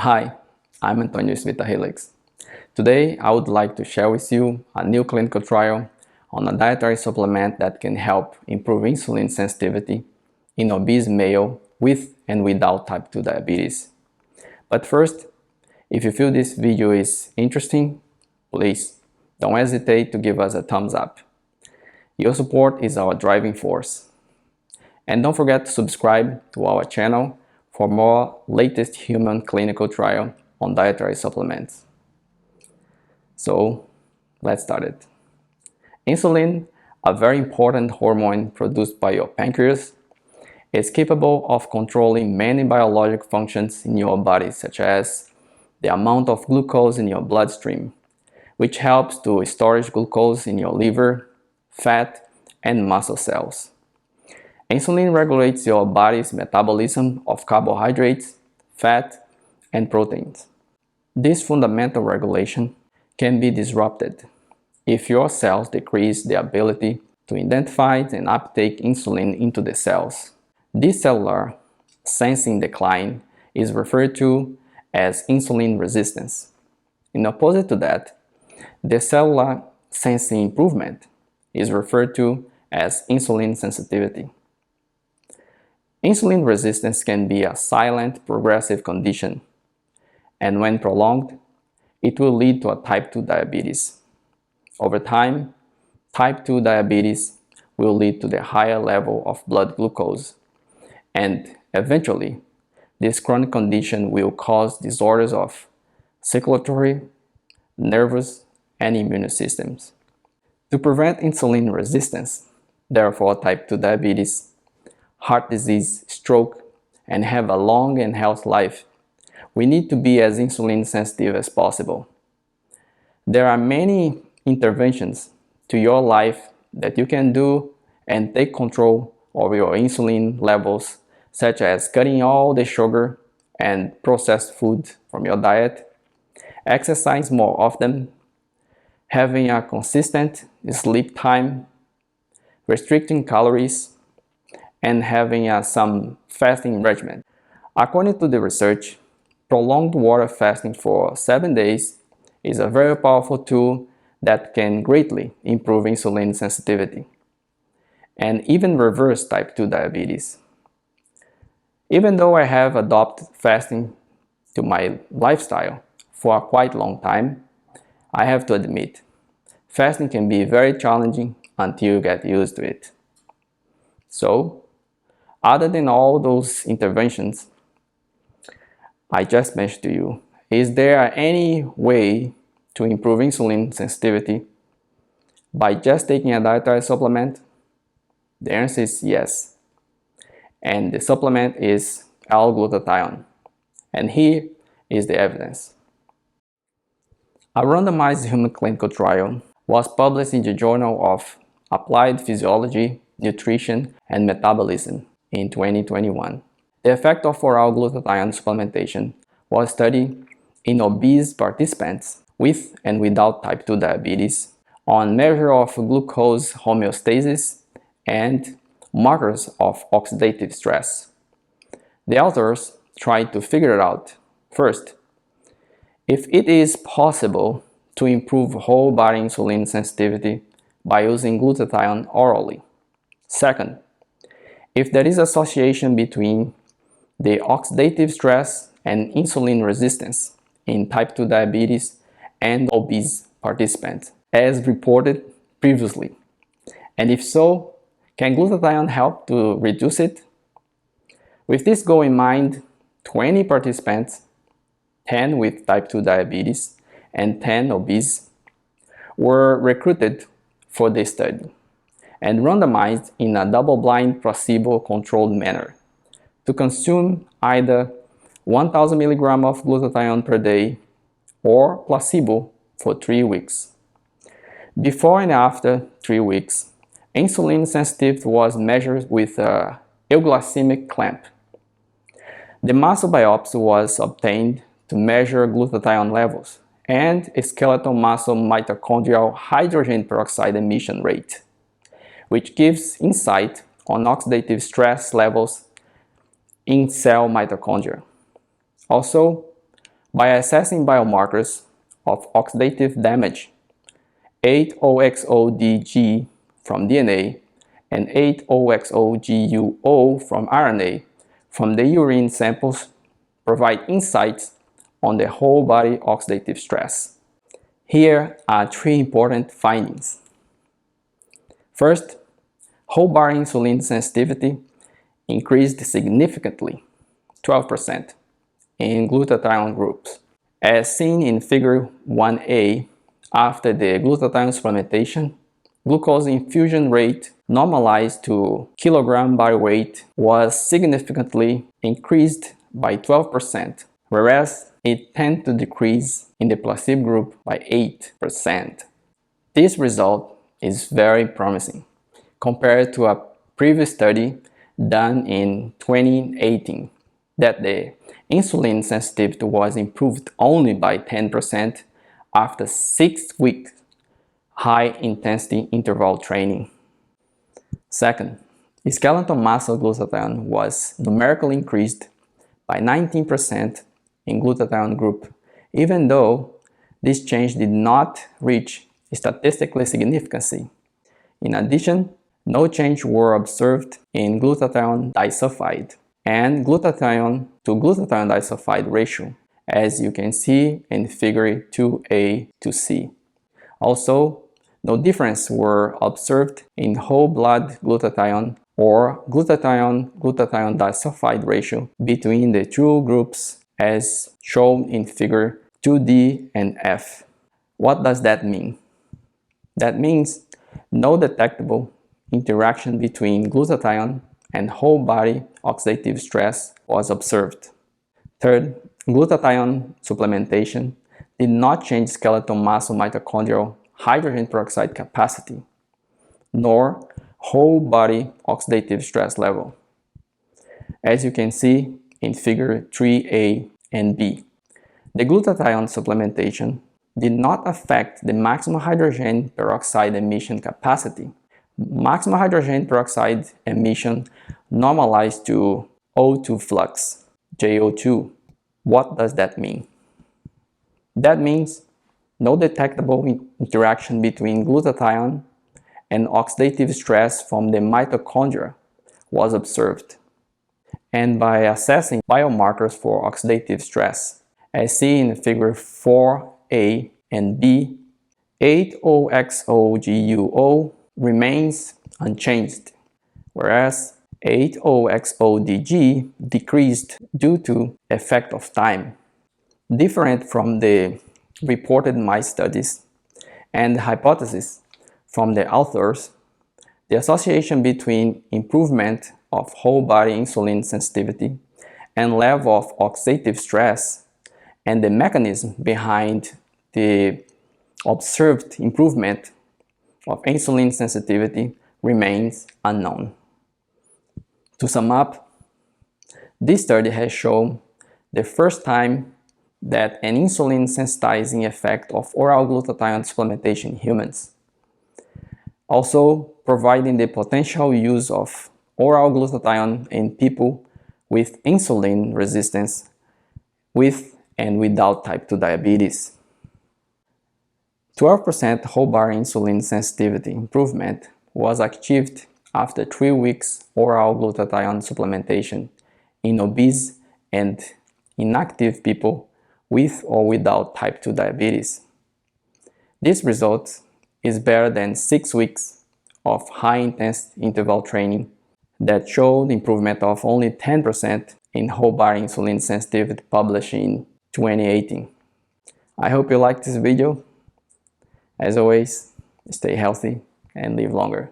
Hi, I'm Antonio with VitaHelix. Today, I would like to share with you a new clinical trial on a dietary supplement that can help improve insulin sensitivity in obese male with and without type 2 diabetes. But first, if you feel this video is interesting, please don't hesitate to give us a thumbs up. Your support is our driving force. And don't forget to subscribe to our channel for more latest human clinical trial on dietary supplements. So let's start it. Insulin, a very important hormone produced by your pancreas, is capable of controlling many biologic functions in your body, such as the amount of glucose in your bloodstream, which helps to store glucose in your liver, fat, and muscle cells. Insulin regulates your body's metabolism of carbohydrates, fat, and proteins. This fundamental regulation can be disrupted if your cells decrease the ability to identify and uptake insulin into the cells. This cellular sensing decline is referred to as insulin resistance. In opposite to that, the cellular sensing improvement is referred to as insulin sensitivity. Insulin resistance can be a silent, progressive condition, and when prolonged, it will lead to a type 2 diabetes. Over time, type 2 diabetes will lead to the higher level of blood glucose, and eventually, this chronic condition will cause disorders of circulatory, nervous, and immune systems. To prevent insulin resistance, therefore type 2 diabetes, heart disease, stroke, and have a long and healthy life, we need to be as insulin sensitive as possible. There are many interventions to your life that you can do and take control of your insulin levels, such as cutting all the sugar and processed food from your diet, exercise more often, having a consistent sleep time, restricting calories, and having some fasting regimen. According to the research, prolonged water fasting for 7 days is a very powerful tool that can greatly improve insulin sensitivity and even reverse type 2 diabetes. Even though I have adopted fasting to my lifestyle for a quite long time, I have to admit, fasting can be very challenging until you get used to it. So, other than all those interventions I just mentioned to you, is there any way to improve insulin sensitivity by just taking a dietary supplement? The answer is yes. And the supplement is L-glutathione. And here is the evidence. A randomized human clinical trial was published in the Journal of Applied Physiology, Nutrition, and Metabolism in 2021. The effect of oral glutathione supplementation was studied in obese participants with and without type 2 diabetes on measure of glucose homeostasis and markers of oxidative stress. The authors tried to figure out, first, if it is possible to improve whole body insulin sensitivity by using glutathione orally. Second, if there is association between the oxidative stress and insulin resistance in type 2 diabetes and obese participants, as reported previously. And if so, can glutathione help to reduce it? With this goal in mind, 20 participants, 10 with type 2 diabetes and 10 obese, were recruited for this study and randomized in a double-blind placebo-controlled manner to consume either 1000 mg of glutathione per day or placebo for 3 weeks. Before and after 3 weeks, insulin sensitivity was measured with a euglycemic clamp. The muscle biopsy was obtained to measure glutathione levels and skeletal muscle mitochondrial hydrogen peroxide emission rate, which gives insight on oxidative stress levels in cell mitochondria. Also, By assessing biomarkers of oxidative damage, 8-OXO-DG from DNA and 8-OXO-GUO from RNA from the urine samples provide insights on the whole body oxidative stress. Here are three important findings. First, whole body insulin sensitivity increased significantly, 12%, in glutathione groups. As seen in figure 1a, after the glutathione supplementation, glucose infusion rate normalized to kilogram body weight was significantly increased by 12%, whereas it tended to decrease in the placebo group by 8%. This result is very promising compared to a previous study done in 2018 that the insulin sensitivity was improved only by 10% after 6 weeks high-intensity interval training. Second, skeletal muscle glutathione was numerically increased by 19% in glutathione group, even though this change did not reach statistical significance. In addition, no change were observed in glutathione disulfide and glutathione to glutathione disulfide ratio, as you can see in figure 2a to c. Also, no difference were observed in whole blood glutathione or glutathione disulfide ratio between the two groups as shown in figure 2d and f. What does that mean? That means no detectable interaction between glutathione and whole body oxidative stress was observed. Third, glutathione supplementation did not change skeletal muscle mitochondrial hydrogen peroxide capacity, nor whole body oxidative stress level, as you can see in figure 3a and b. The glutathione supplementation did not affect the maximum hydrogen peroxide emission capacity. Maximum hydrogen peroxide emission normalized to O2 flux, JO2. What does that mean? That means no detectable interaction between glutathione and oxidative stress from the mitochondria was observed. And by assessing biomarkers for oxidative stress, as seen in figure 4a and b, 8-OXO-GUO remains unchanged, whereas 8-OXO-DG decreased due to effect of time. Different from the reported mice studies and the hypothesis from the authors, the association between improvement of whole body insulin sensitivity and level of oxidative stress and the mechanism behind the observed improvement of insulin sensitivity remains unknown. To sum up, this study has shown the first time that an insulin sensitizing effect of oral glutathione supplementation in humans. Also, providing the potential use of oral glutathione in people with insulin resistance with and without type 2 diabetes. 12% whole body insulin sensitivity improvement was achieved after 3 weeks oral glutathione supplementation in obese and inactive people with or without type 2 diabetes. This result is better than 6 weeks of high-intensity interval training that showed improvement of only 10% in whole body insulin sensitivity published in 2018. I hope you liked this video. As always, stay healthy and live longer.